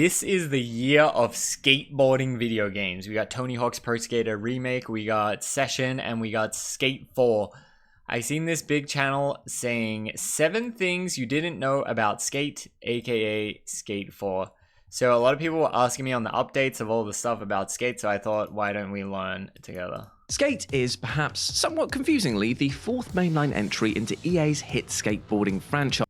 This is the year of skateboarding video games. We got Tony Hawk's Pro Skater Remake, we got Session, and we got Skate 4. I seen this big channel saying 7 things you didn't know about Skate, aka Skate 4. So a lot of people were asking me on the updates of all the stuff about Skate, so I thought, why don't we learn together? Skate is perhaps somewhat confusingly the 4th mainline entry into EA's hit skateboarding franchise.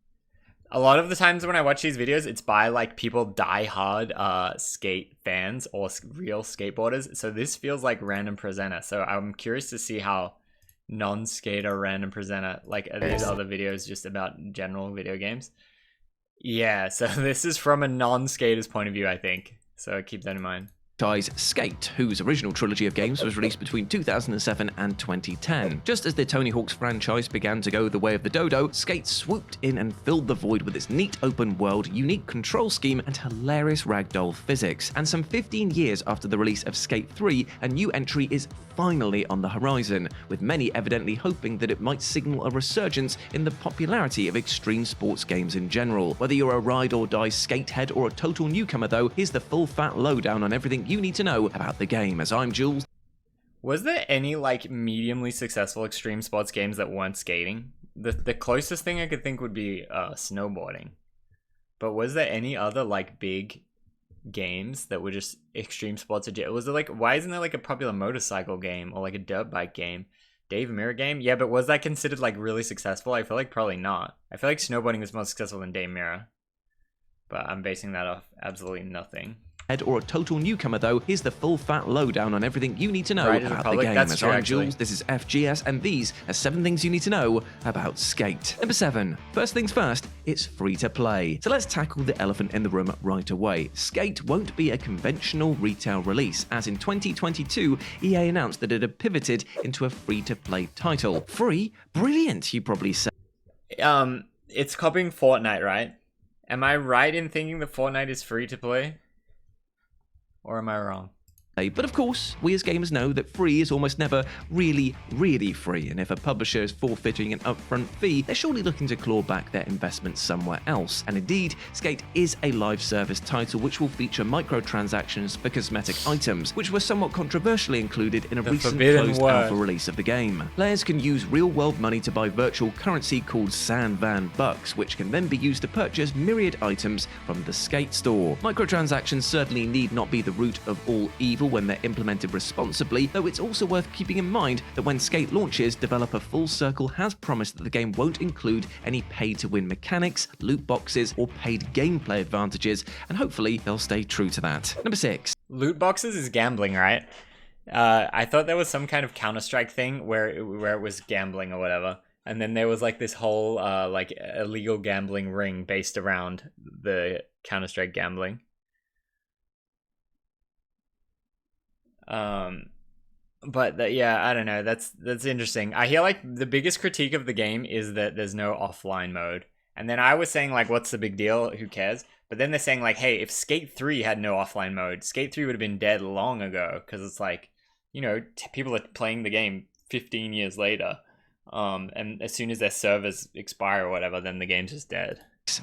A lot of the times when I watch these videos, it's by like people die-hard skate fans or real skateboarders. So this feels like random presenter. So I'm curious to see how non-skater random presenter, like are these other videos just about general video games? Yeah, so this is from a non-skater's point of view, I think. So keep that in mind. Skate, whose original trilogy of games was released between 2007 and 2010. Just as the Tony Hawk's franchise began to go the way of the dodo, Skate swooped in and filled the void with its neat open world, unique control scheme, and hilarious ragdoll physics. And some 15 years after the release of Skate 3, a new entry is finally on the horizon, with many evidently hoping that it might signal a resurgence in the popularity of extreme sports games in general. Whether you're a ride-or-die skate head or a total newcomer though, here's the full fat lowdown on everything you need to know about the game. As I'm Jules. Was there any like mediumly successful extreme sports games that weren't skating? The closest thing I could think would be snowboarding. But was there any other like big games that were just extreme sports? Was there like, why isn't there like a popular motorcycle game or like a dirt bike game? Dave Mirra game? Yeah, but was that considered like really successful? I feel like probably not. I feel like snowboarding was more successful than Dave Mirra. But I'm basing that off absolutely nothing. Or a total newcomer though, here's the full fat lowdown on everything you need to know about the game. That's As true, I'm Jules, this is FGS, and these are 7 things you need to know about Skate. Number 7. First things first, it's free to play. So let's tackle the elephant in the room right away. Skate won't be a conventional retail release, as in 2022, EA announced that it had pivoted into a free-to-play title. Free? Brilliant, you probably say. It's copying Fortnite, right? Am I right in thinking that Fortnite is free to play? Or am I wrong? But of course, we as gamers know that free is almost never really free, and if a publisher is forfeiting an upfront fee, they're surely looking to claw back their investment somewhere else. And indeed, Skate is a live service title which will feature microtransactions for cosmetic items, which were somewhat controversially included in a recent closed alpha release of the game. Players can use real-world money to buy virtual currency called sandbox, which can then be used to purchase myriad items from the Skate store. Microtransactions certainly need not be the root of all evil when they're implemented responsibly, though it's also worth keeping in mind that when Skate launches, developer Full Circle has promised that the game won't include any pay-to-win mechanics, loot boxes, or paid gameplay advantages, and hopefully they'll stay true to that. Number 6. Loot boxes is gambling, right? I thought there was some kind of Counter-Strike thing where it was gambling or whatever, and then there was like this whole like illegal gambling ring based around the Counter-Strike gambling. But yeah, I don't know. That's interesting. I hear like the biggest critique of the game is that there's no offline mode. And then I was saying like, what's the big deal? Who cares? But then they're saying like, hey, if Skate 3 had no offline mode, Skate 3 would have been dead long ago. Because it's like, you know, people are playing the game 15 years later. And as soon as their servers expire or whatever, then the game's just dead.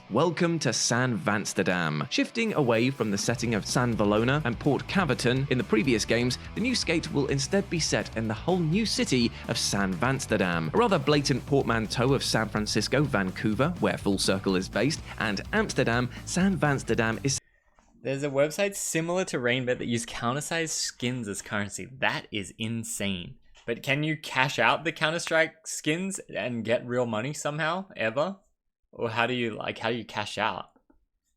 Welcome to San Vansterdam. Shifting away from the setting of San Valona and Port Caverton in the previous games, the new Skate will instead be set in the whole new city of San Vansterdam, a rather blatant portmanteau of San Francisco, Vancouver, where Full Circle is based, and Amsterdam. San Vansterdam is... There's a website similar to Rainbet that uses counter-sized skins as currency. That is insane. But can you cash out the Counter-Strike skins and get real money somehow, ever? Or how do you cash out?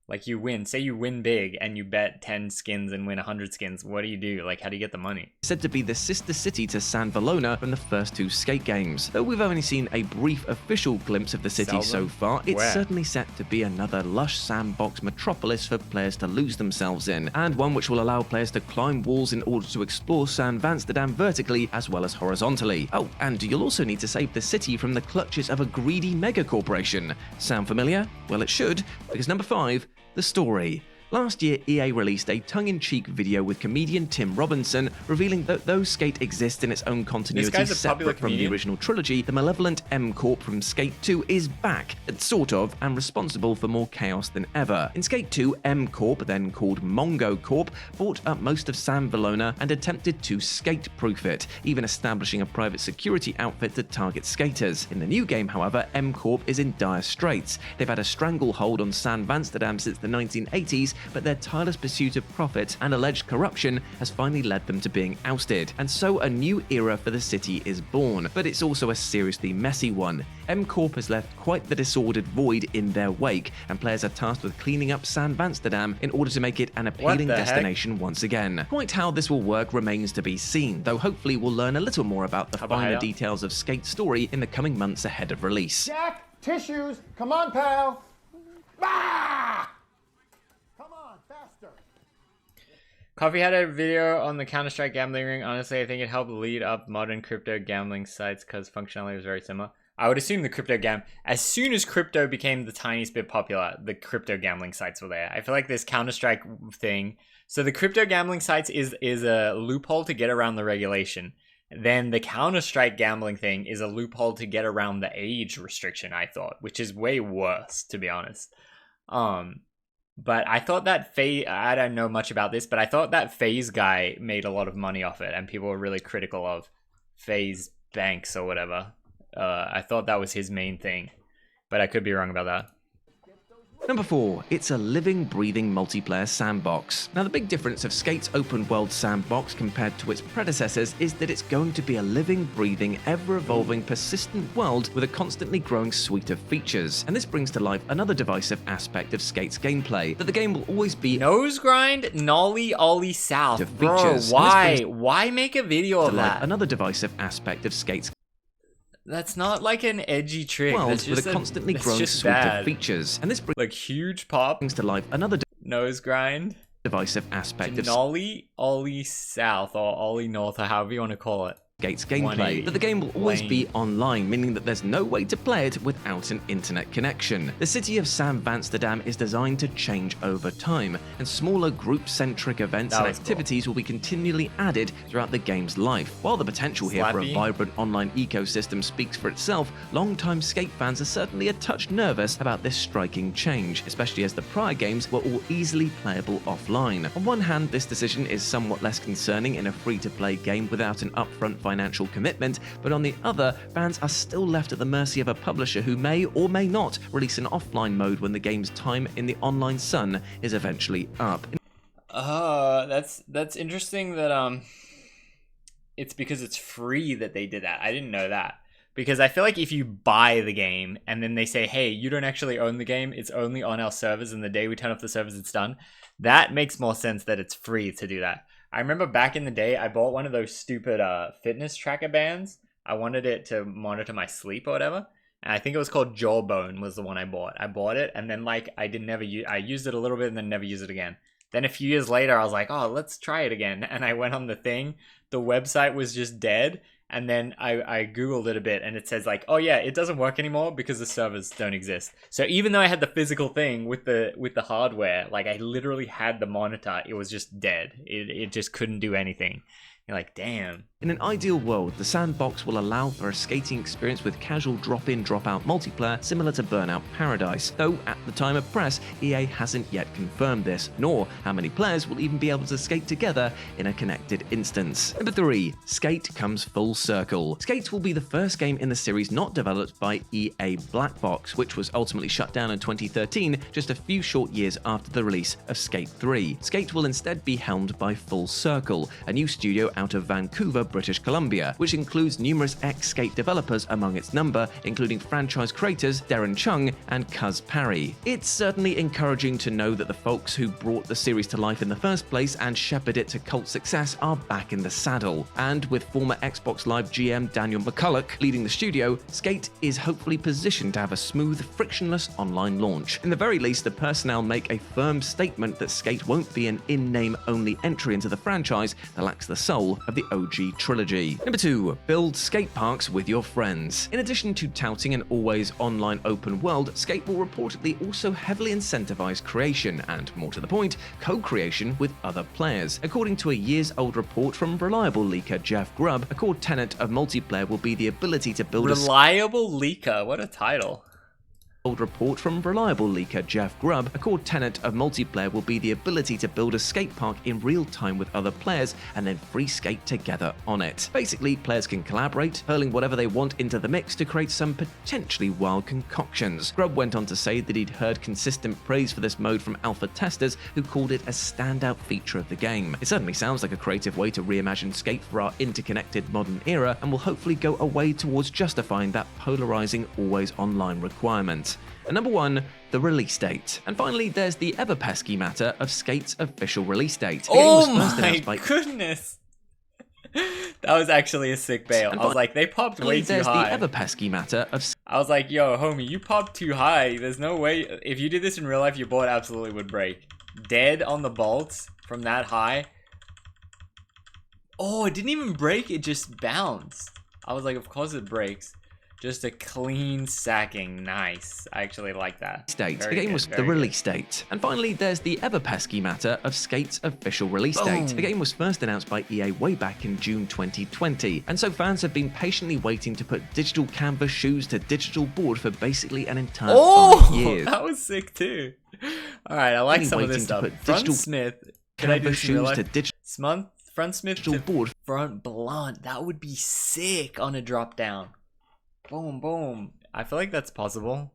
Like you win, say you win big and you bet 10 skins and win 100 skins. What do you do? Like, how do you get the money? Said to be the sister city to San Valona from the first 2 Skate games. Though we've only seen a brief official glimpse of the city so far, it's certainly set to be another lush sandbox metropolis for players to lose themselves in, and one which will allow players to climb walls in order to explore San Vansterdam vertically as well as horizontally. Oh, and you'll also need to save the city from the clutches of a greedy mega corporation. Sound familiar? Well, it should, because number 5, the story. Last year, EA released a tongue-in-cheek video with comedian Tim Robinson revealing that though Skate exists in its own continuity separate from the original trilogy, the malevolent M Corp from Skate 2 is back, sort of, and responsible for more chaos than ever. In Skate 2, M Corp, then called Mongo Corp, bought up most of San Valona and attempted to skate-proof it, even establishing a private security outfit to target skaters. In the new game, however, M Corp is in dire straits. They've had a stranglehold on San Amsterdam since the 1980s, but their tireless pursuit of profit and alleged corruption has finally led them to being ousted. And so a new era for the city is born, but it's also a seriously messy one. M Corp has left quite the disordered void in their wake, and players are tasked with cleaning up San Amsterdam in order to make it an appealing destination once again. Quite how this will work remains to be seen, though hopefully we'll learn a little more about the finer details of Skate's story in the coming months ahead of release. Jack, tissues, come on, pal. Ah! Coffee had a video on the Counter-Strike gambling ring. Honestly, I think it helped lead up modern crypto gambling sites because functionality was very similar. I would assume as soon as crypto became the tiniest bit popular, the crypto gambling sites were there. I feel like this Counter-Strike thing. So the crypto gambling sites is a loophole to get around the regulation. Then the Counter-Strike gambling thing is a loophole to get around the age restriction, I thought, which is way worse, to be honest. But I thought that I don't know much about this, but I thought that FaZe guy made a lot of money off it, and people were really critical of FaZe Banks or whatever. I thought that was his main thing, but I could be wrong about that. Number 4, it's a living, breathing multiplayer sandbox. Now, the big difference of Skate's open-world sandbox compared to its predecessors is that it's going to be a living, breathing, ever-evolving, persistent world with a constantly growing suite of features. And this brings to life another divisive aspect of Skate's gameplay, that the game will always be nose grind, nollie, ollie, south. Bro, why? Why make a video of that? Another divisive aspect of Skate's That's not like an edgy trick. That's just with a constantly growing suite of features. And this brings like huge pop to life another nose grind, divisive aspect of nollie, ollie south, or ollie north, or however you want to call it. Skate's gameplay, that the game will always be online, meaning that there's no way to play it without an internet connection. The city of San Amsterdam is designed to change over time, and smaller group-centric events and activities will be continually added throughout the game's life. While the potential here for a vibrant online ecosystem speaks for itself, long-time Skate fans are certainly a touch nervous about this striking change, especially as the prior games were all easily playable offline. On one hand, this decision is somewhat less concerning in a free-to-play game without an upfront financial commitment, but on the other, fans are still left at the mercy of a publisher who may or may not release an offline mode when the game's time in the online sun is eventually up. That's interesting that it's because it's free that they did that. I didn't know that. Because I feel like if you buy the game and then they say, hey, you don't actually own the game, it's only on our servers, and the day we turn off the servers, it's done, that makes more sense that it's free to do that. I remember back in the day, I bought one of those stupid fitness tracker bands. I wanted it to monitor my sleep or whatever. And I think it was called Jawbone was the one I bought. I bought it, and then like I used it a little bit and then never used it again. Then a few years later, I was like, oh, let's try it again. And I went on the thing. The website was just dead. And then I Googled it a bit, and it says like, oh yeah, it doesn't work anymore because the servers don't exist. So even though I had the physical thing with the hardware, like I literally had the monitor, it was just dead. It just couldn't do anything. You're like, damn. In an ideal world, the sandbox will allow for a skating experience with casual drop-in, drop-out multiplayer similar to Burnout Paradise, though at the time of press, EA hasn't yet confirmed this, nor how many players will even be able to skate together in a connected instance. Number 3, Skate comes full circle. Skate will be the first game in the series not developed by EA Black Box, which was ultimately shut down in 2013, just a few short years after the release of Skate 3. Skate will instead be helmed by Full Circle, a new studio out of Vancouver, British Columbia, which includes numerous ex-Skate developers among its number, including franchise creators Darren Chung and Cuz Parry. It's certainly encouraging to know that the folks who brought the series to life in the first place and shepherded it to cult success are back in the saddle. And with former Xbox Live GM Daniel McCulloch leading the studio, Skate is hopefully positioned to have a smooth, frictionless online launch. In the very least, the personnel make a firm statement that Skate won't be an in-name only entry into the franchise that lacks the soul soul of the OG trilogy. Number 2. Build skate parks with your friends. In addition to touting an always online open world, Skate will reportedly also heavily incentivize creation and, more to the point, co-creation with other players. According to a years-old report from reliable leaker Jeff Grubb, a core tenet of multiplayer will be the ability to build Reliable leaker, what a title. Report from reliable leaker Jeff Grubb, a core tenet of multiplayer will be the ability to build a skate park in real time with other players and then free skate together on it. Basically, players can collaborate, hurling whatever they want into the mix to create some potentially wild concoctions. Grubb went on to say that he'd heard consistent praise for this mode from alpha testers who called it a standout feature of the game. It certainly sounds like a creative way to reimagine skate for our interconnected modern era and will hopefully go away towards justifying that polarizing always online requirement. And number 1, the release date. And finally, there's the ever pesky matter of Skate's official release date. Oh my goodness! That was actually a sick bail. I was like, they popped way too high. There's the ever pesky matter of... I was like, yo, homie, you popped too high. There's no way. If you did this in real life, your board absolutely would break. Dead on the bolts from that high. Oh, it didn't even break. It just bounced. I was like, of course it breaks. Just a clean sacking. Nice. I actually like that. The game was the release date. And finally, there's the ever pesky matter of Skate's official release date. The game was first announced by EA way back in June 2020. And so fans have been patiently waiting to put digital canvas shoes to digital board for basically an entire 5 years. That was sick too. Alright, I like some of this stuff. Front Smith. Can I do this in real life? Front Smith to board. Front blunt. That would be sick on a drop down. Boom, boom. I feel like that's possible.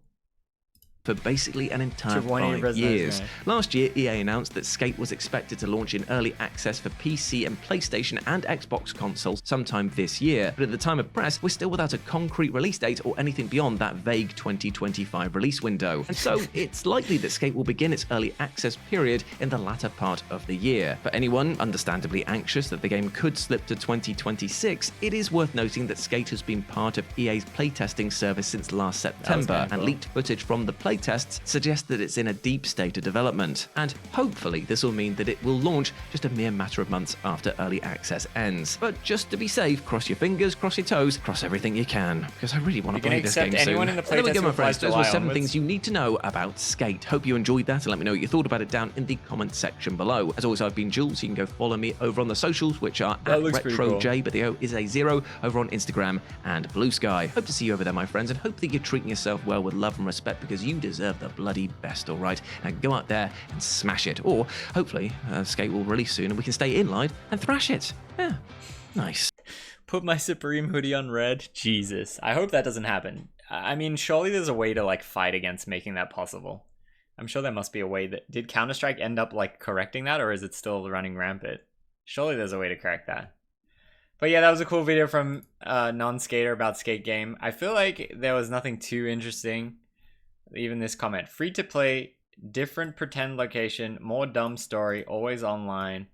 For basically an entire 5 years. Last year, EA announced that Skate was expected to launch in early access for PC and PlayStation and Xbox consoles sometime this year, but at the time of press, we're still without a concrete release date or anything beyond that vague 2025 release window. And so, it's likely that Skate will begin its early access period in the latter part of the year. For anyone understandably anxious that the game could slip to 2026, it is worth noting that Skate has been part of EA's playtesting service since last September, and leaked footage from the playtests suggest that it's in a deep state of development, and hopefully this will mean that it will launch just a mere matter of months after early access ends. But just to be safe, cross your fingers, cross your toes, cross everything you can, because I really want to play this game soon. In the there we go, my friends. Those were 7 things you need to know about Skate. Hope you enjoyed that, and let me know what you thought about it down in the comment section below. As always, I've been Jules. You can go follow me over on the socials, which are at RetroJ, but the O is a 0, over on Instagram and Blue Sky. Hope to see you over there, my friends, and hope that you're treating yourself well with love and respect, because you deserve the bloody best, all right? Now go out there and smash it. Or hopefully Skate will release soon and we can stay in line and thrash it. Yeah, nice. Put my Supreme hoodie on red. Jesus. I hope that doesn't happen. I mean, surely there's a way to like fight against making that possible. I'm sure there must be a way that... Did Counter-Strike end up like correcting that, or is it still running rampant? Surely there's a way to correct that. But yeah, that was a cool video from Non-Skater about Skate game. I feel like there was nothing too interesting. Even this comment. Free to play, different pretend location, more dumb story, always online,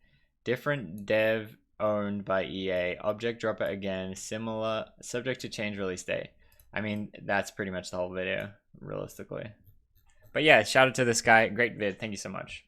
different dev owned by EA, object dropper again, similar, subject to change release date. I mean, that's pretty much the whole video, realistically. But yeah, shout out to this guy. Great vid. Thank you so much.